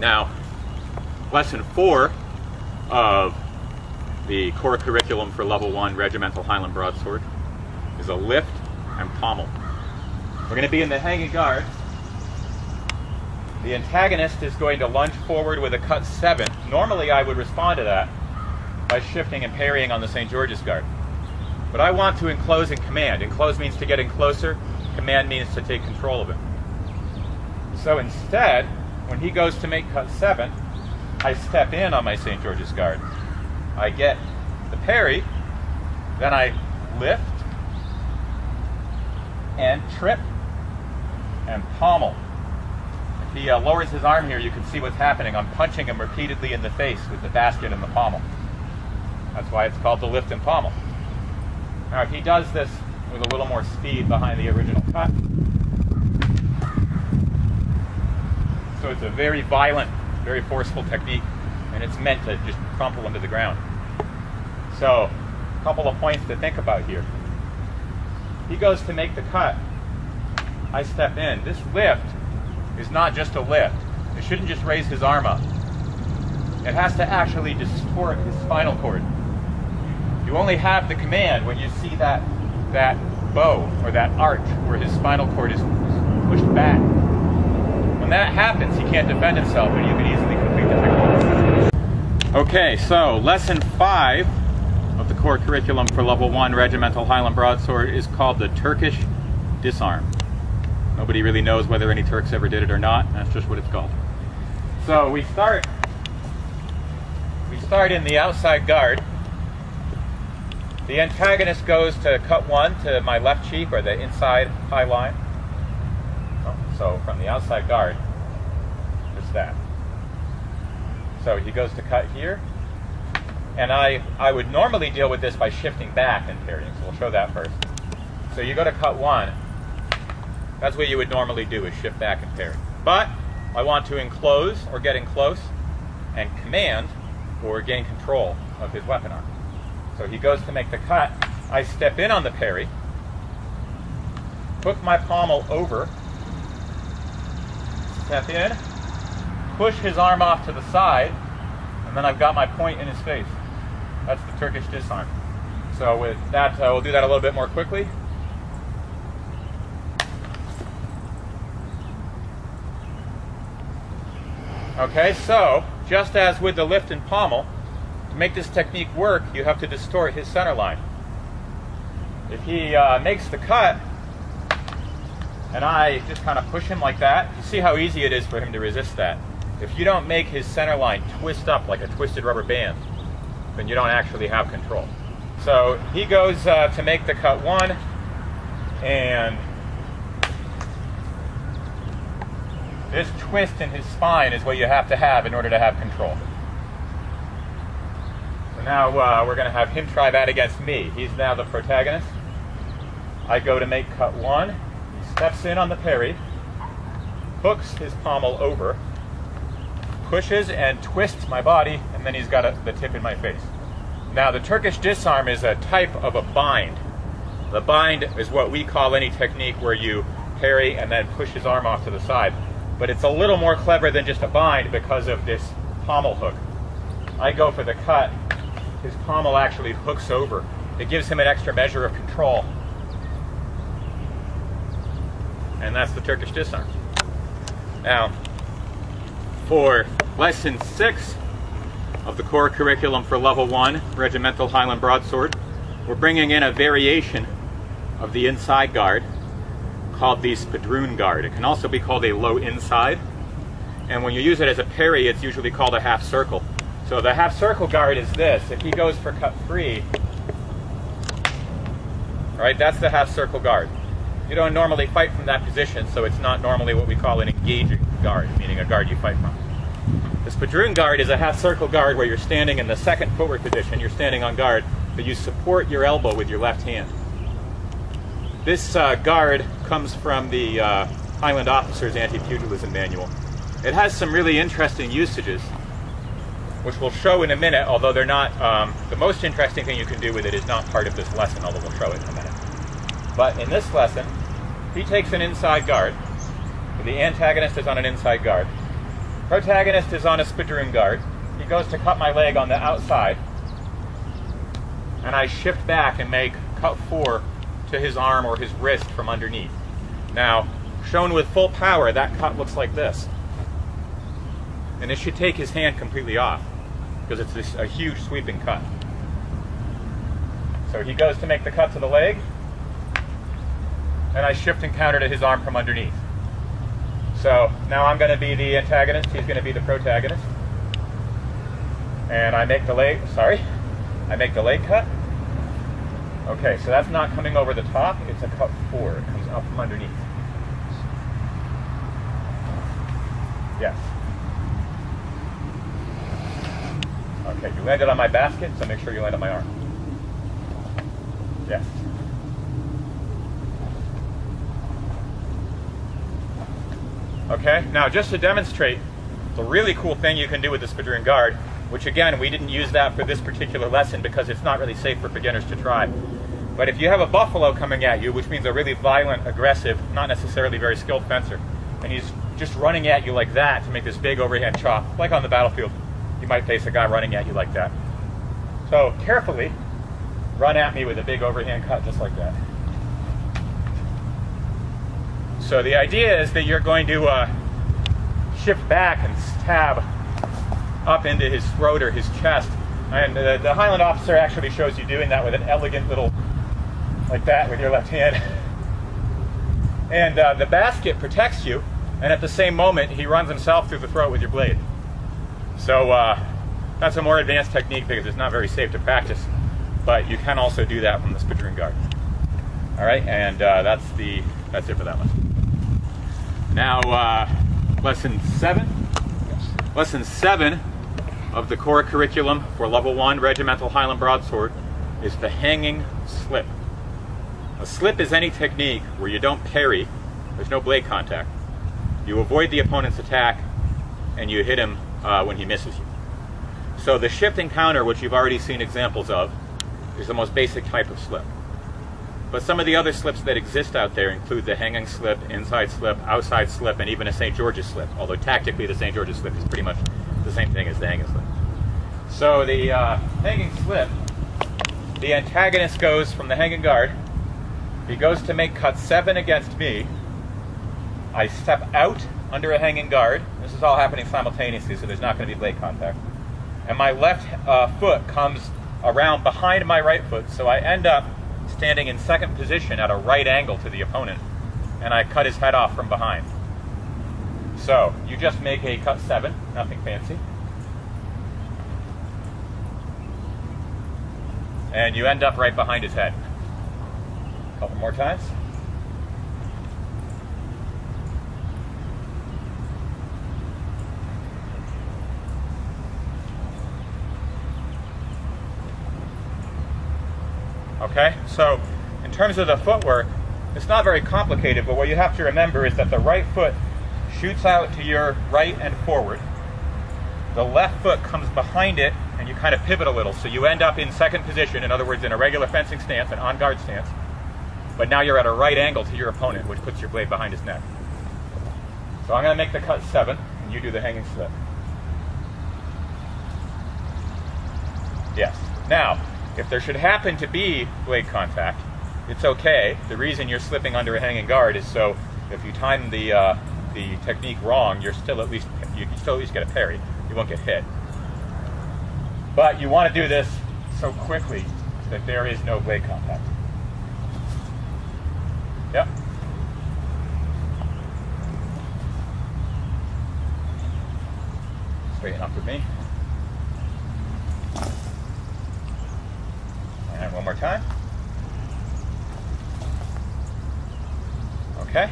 Now, lesson 4 of the core curriculum for level 1 Regimental Highland Broadsword is a lift and pommel. We're going to be in the hanging guard. The antagonist is going to lunge forward with a cut 7. Normally I would respond to that by shifting and parrying on the St. George's guard. But I want to enclose and command. Enclose means to get in closer. Command means to take control of him. So instead, when he goes to make cut 7, I step in on my St. George's guard. I get the parry, then I lift and trip and pommel. If he lowers his arm here, you can see what's happening. I'm punching him repeatedly in the face with the basket and the pommel. That's why it's called the lift and pommel. Now if he does this with a little more speed behind the original cut, so it's a very violent, very forceful technique, and it's meant to just crumple him to the ground. So, a couple of points to think about here. He goes to make the cut, I step in. This lift is not just a lift. It shouldn't just raise his arm up. It has to actually distort his spinal cord. You only have the command when you see that bow or that arch where his spinal cord is pushed back. When that happens, he can't defend himself, and you can easily complete the technique. Okay, so lesson 5 of the core curriculum for level 1 Regimental Highland Broadsword is called the Turkish disarm. Nobody really knows whether any Turks ever did it or not. That's just what it's called. So we start in the outside guard. The antagonist goes to cut 1 to my left cheek, or the inside high line. So from the outside guard, it's that. So he goes to cut here. And I would normally deal with this by shifting back and parrying, so we'll show that first. So you go to cut 1. That's what you would normally do, is shift back and parry. But I want to enclose or get in close and command or gain control of his weapon arm. So he goes to make the cut. I step in on the parry, hook my pommel over, step in, push his arm off to the side, and then I've got my point in his face. That's the Turkish disarm. So with that, we'll do that a little bit more quickly. Okay, so just as with the lift and pommel, to make this technique work, you have to distort his center line. If he makes the cut, and I just kind of push him like that, you see how easy it is for him to resist that. If you don't make his center line twist up like a twisted rubber band, then you don't actually have control. So he goes to make the cut 1, and this twist in his spine is what you have to have in order to have control. So now we're going to have him try that against me. He's now the protagonist. I go to make cut 1. He steps in on the parry, hooks his pommel over, pushes and twists my body, and then he's got the tip in my face. Now the Turkish disarm is a type of a bind. The bind is what we call any technique where you parry and then push his arm off to the side. But it's a little more clever than just a bind because of this pommel hook. I go for the cut. His pommel actually hooks over. It gives him an extra measure of control. And that's the Turkish disarm. Now, for lesson 6 of the core curriculum for level 1 Regimental Highland Broadsword, we're bringing in a variation of the inside guard called the Spadon guard. It can also be called a low inside, and when you use it as a parry, it's usually called a half circle. So the half circle guard is this. If he goes for cut 3, right, that's the half circle guard. You don't normally fight from that position, so it's not normally what we call an engaging guard, meaning a guard you fight from. The Spadon guard is a half circle guard where you're standing in the second footwork position, you're standing on guard, but you support your elbow with your left hand. This guard comes from the Highland Officer's Anti-Pugilism Manual. It has some really interesting usages, which we'll show in a minute, although they're not, the most interesting thing you can do with it is not part of this lesson, although we'll show it in a minute. But in this lesson, he takes an inside guard. The antagonist is on an inside guard. Protagonist is on a spadroon guard. He goes to cut my leg on the outside, and I shift back and make cut 4 to his arm or his wrist from underneath. Now, shown with full power, that cut looks like this. And it should take his hand completely off, because it's a huge sweeping cut. So he goes to make the cut to the leg, and I shift and counter to his arm from underneath. So now I'm going to be the antagonist, he's going to be the protagonist. And I make the leg cut. Okay, so that's not coming over the top, it's a cut 4. It comes up from underneath. Yes. Okay, you landed on my basket, so make sure you land on my arm. Yes. Okay, now just to demonstrate the really cool thing you can do with the spadroon guard, which again, we didn't use that for this particular lesson because it's not really safe for beginners to try. But if you have a buffalo coming at you, which means a really violent, aggressive, not necessarily very skilled fencer, and he's just running at you like that to make this big overhand chop, like on the battlefield, you might face a guy running at you like that. So carefully run at me with a big overhand cut just like that. So the idea is that you're going to shift back and stab up into his throat or his chest. And the Highland Officer actually shows you doing that with an elegant little, like that, with your left hand. And the basket protects you, and at the same moment, he runs himself through the throat with your blade. So that's a more advanced technique because it's not very safe to practice, but you can also do that from the spadroon guard. All right, and that's it for that lesson. Now, lesson 7. Yes. Lesson 7 of the core curriculum for Level 1 Regimental Highland Broadsword is the hanging slip. A slip is any technique where you don't parry, there's no blade contact. You avoid the opponent's attack, and you hit him when he misses you. So the shift and counter, which you've already seen examples of, is the most basic type of slip. But some of the other slips that exist out there include the hanging slip, inside slip, outside slip, and even a St. George's slip, although tactically the St. George's slip is pretty much the same thing as the hanging slip. So the hanging slip, the antagonist goes from the hanging guard, he goes to make cut 7 against me, I step out under a hanging guard, this is all happening simultaneously so there's not going to be blade contact, and my left foot comes around behind my right foot, so I end up standing in second position at a right angle to the opponent, and I cut his head off from behind. So you just make a cut 7, nothing fancy, and you end up right behind his head. A couple more times. Okay, so in terms of the footwork, it's not very complicated, but what you have to remember is that the right foot shoots out to your right and forward. The left foot comes behind it, and you kind of pivot a little, so you end up in second position, in other words, in a regular fencing stance, an on-guard stance, but now you're at a right angle to your opponent, which puts your blade behind his neck. So I'm going to make the cut 7, and you do the hanging slip. Yes. Now, if there should happen to be blade contact, it's okay. The reason you're slipping under a hanging guard is so if you time the technique wrong, you still at least get a parry. You won't get hit. But you want to do this so quickly that there is no blade contact. Yep. Straighten up with me. And one more time. Okay.